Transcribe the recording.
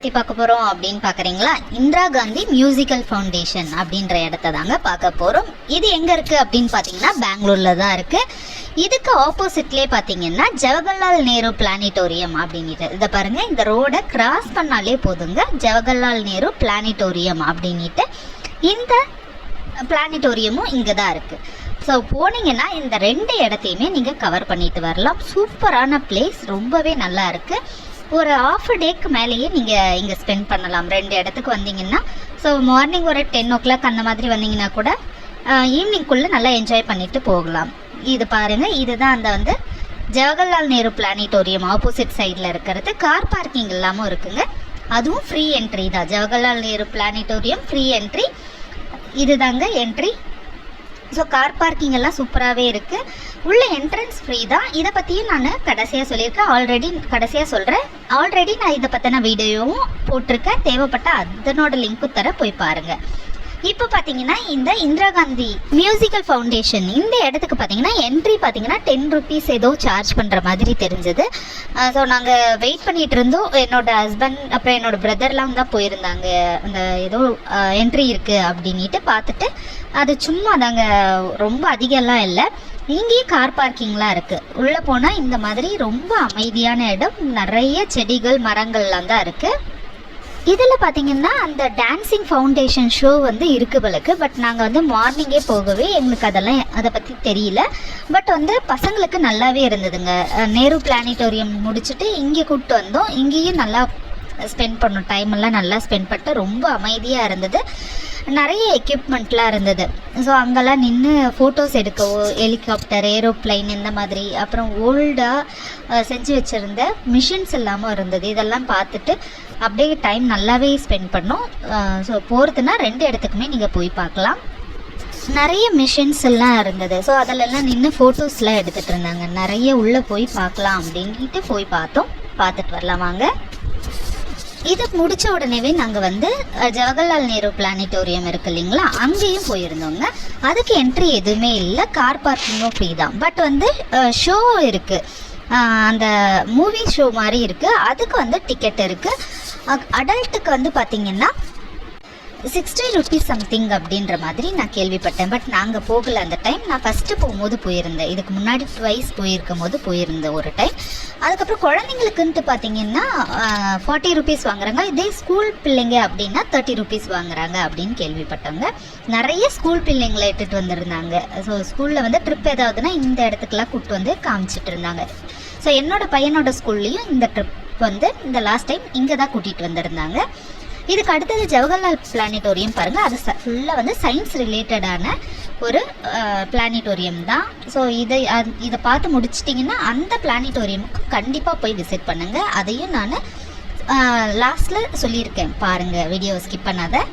பற்றி பார்க்க போகிறோம் அப்படின்னு பார்க்குறீங்களா? இந்திரா காந்தி மியூசிக்கல் ஃபவுண்டேஷன் அப்படின்ற இடத்த தாங்க பார்க்க போகிறோம். இது எங்கே இருக்குது அப்படின்னு பார்த்தீங்கன்னா பெங்களூரில் தான் இருக்குது. இதுக்கு ஆப்போசிட்லேயே பார்த்தீங்கன்னா ஜவஹர்லால் நேரு பிளானிட்டோரியம் அப்படின்ட்டு இதை பாருங்கள், இந்த ரோடை கிராஸ் பண்ணாலே போதுங்க ஜவஹர்லால் நேரு பிளானிட்டோரியம் அப்படின்ட்டு. இந்த பிளானிட்டோரியமும் இங்கே தான் இருக்குது. ஸோ போனீங்கன்னா இந்த 2 இடத்தையுமே நீங்கள் கவர் பண்ணிட்டு வரலாம். சூப்பரான பிளேஸ், ரொம்பவே நல்லா இருக்குது. ஒரு ½ டேக்கு மேலேயே நீங்கள் இங்கே ஸ்பெண்ட் பண்ணலாம் 2 இடத்துக்கு வந்தீங்கன்னா. ஸோ மார்னிங் ஒரு 10 o'clock அந்த மாதிரி வந்தீங்கன்னா கூட ஈவினிங்குள்ளே நல்லா என்ஜாய் பண்ணிட்டு போகலாம். இது பாருங்கள், இதுதான் அந்த ஜவஹர்லால் நேரு பிளானிட்டோரியம் ஆப்போசிட் சைடில் இருக்கிறது. கார் பார்க்கிங் இல்லாமல் இருக்குங்க, அதுவும் ஃப்ரீ என்ட்ரி தான். Jawaharlal Nehru planetarium free entry, இதுதாங்க என்ட்ரி. ஸோ கார் பார்க்கிங் எல்லாம் சூப்பராகவே இருக்குது. உள்ள என்ட்ரன்ஸ் ஃப்ரீ தான். இதை பற்றியும் நான் கடைசியாக சொல்லியிருக்கேன், கடைசியாக சொல்கிறேன். ஆல்ரெடி நான் இதை பற்றின வீடியோவும் போட்டிருக்கேன், தேவைப்பட்ட அதனோட லிங்க்கும் தர போய் பாருங்கள். இப்போ பார்த்தீங்கன்னா இந்த இந்திரா காந்தி மியூசிக்கல் ஃபவுண்டேஷன் இந்த இடத்துக்கு பார்த்தீங்கன்னா என்ட்ரி பார்த்தீங்கன்னா 10 rupees ஏதோ சார்ஜ் பண்ணுற மாதிரி தெரிஞ்சது. ஸோ நாங்கள் வெயிட் பண்ணிகிட்டு இருந்தோம். என்னோட ஹஸ்பண்ட் அப்புறம் என்னோடய பிரதர்லாம் தான் போயிருந்தாங்க. அந்த ஏதோ என்ட்ரி இருக்குது அப்படின்ட்டு பார்த்துட்டு, அது சும்மா தாங்க, ரொம்ப அதிகம்லாம் இல்லை. இங்கேயும் கார் பார்க்கிங்லாம் இருக்குது. உள்ளே போனால் இந்த மாதிரி ரொம்ப அமைதியான இடம், நிறைய செடிகள் மரங்கள்லாம் தான் இருக்குது. இதில் பார்த்தீங்கன்னா அந்த டான்ஸிங் ஃபவுண்டேஷன் ஷோ இருக்குது பலக்கு. பட் நாங்கள் மார்னிங்கே போகவே எங்களுக்கு அதை பற்றி தெரியல. பட் பசங்களுக்கு நல்லாவே இருந்ததுங்க. நேரு பிளானிட்டோரியம் முடிச்சுட்டு இங்கே கூப்பிட்டு வந்தோம். இங்கேயும் நல்லா ஸ்பெண்ட் பண்ணோம், டைம் எல்லாம் நல்லா ஸ்பெண்ட் பண்ணிட்டு ரொம்ப அமைதியாக இருந்தது. நிறைய எக்யூப்மெண்ட்லாம் இருந்தது. ஸோ அங்கெல்லாம் நின்று ஃபோட்டோஸ் எடுக்கவோ, ஹெலிகாப்டர், ஏரோப்ளைன் இந்த மாதிரி, அப்புறம் ஓல்டாக செஞ்சு வச்சுருந்த மிஷின்ஸ் எல்லாமும் இருந்தது. இதெல்லாம் பார்த்துட்டு அப்படியே டைம் நல்லாவே ஸ்பெண்ட் பண்ணோம். ஸோ போகிறதுனா 2 இடத்துக்குமே நீங்கள் போய் பார்க்கலாம். நிறைய மிஷின்ஸ் எல்லாம் இருந்தது. ஸோ அதிலெல்லாம் நின்று ஃபோட்டோஸ்லாம் எடுத்துகிட்டு இருந்தாங்க. நிறைய உள்ளே போய் பார்க்கலாம் அப்படின்ட்டு போய் பார்த்தோம். பார்த்துட்டு வரலாம் வாங்க. இது முடித்த உடனேவே நாங்கள் ஜவஹர்லால் நேரு பிளானிட்டோரியம் இருக்குது இல்லைங்களா, அங்கேயும் போயிருந்தோங்க. அதுக்கு என்ட்ரி எதுவுமே இல்லை, கார் பார்க்கிங்கும் ஃப்ரீ தான். பட் ஷோ இருக்குது, அந்த மூவி ஷோ மாதிரி இருக்குது. அதுக்கு டிக்கெட் இருக்குது. அடல்ட்டுக்கு பார்த்தீங்கன்னா 60 rupees சம்திங் அப்படின்ற மாதிரி நான் கேள்விப்பட்டேன். பட் நாங்கள் போகலை அந்த டைம். நான் ஃபஸ்ட்டு போகும்போது போயிருந்தேன், இதுக்கு முன்னாடி ட்வைஸ் போயிருக்கும் போது போயிருந்தேன் ஒரு டைம். அதுக்கப்புறம் குழந்தைங்களுக்குன்ட்டு பார்த்தீங்கன்னா 40 rupees வாங்குறாங்க. இதே ஸ்கூல் பிள்ளைங்க அப்படின்னா 30 rupees வாங்குறாங்க அப்படின்னு கேள்விப்பட்டவங்க. நிறைய ஸ்கூல் பிள்ளைங்களை இட்டுட்டு வந்திருந்தாங்க. ஸோ ஸ்கூலில் ட்ரிப் ஏதாவதுன்னா இந்த இடத்துக்குலாம் கூப்பிட்டு காமிச்சிட்டு இருந்தாங்க. ஸோ என்னோட பையனோட ஸ்கூல்லையும் இந்த ட்ரிப் இந்த லாஸ்ட் டைம் இங்கே தான் கூட்டிகிட்டு வந்திருந்தாங்க. இதுக்கு அடுத்தது ஜவஹர்லால் பிளானிட்டோரியம் பாருங்கள். அது ஃபுல்லாக சயின்ஸ் ரிலேட்டடான ஒரு பிளானிட்டோரியம் தான். ஸோ இதை பார்த்து முடிச்சிட்டிங்கன்னா அந்த பிளானிட்டோரியமுக்கு கண்டிப்பாக போய் விசிட் பண்ணுங்கள். அதையும் நான் லாஸ்ட்டில் சொல்லியிருக்கேன் பாருங்கள், வீடியோவை ஸ்கிப் பண்ணாத.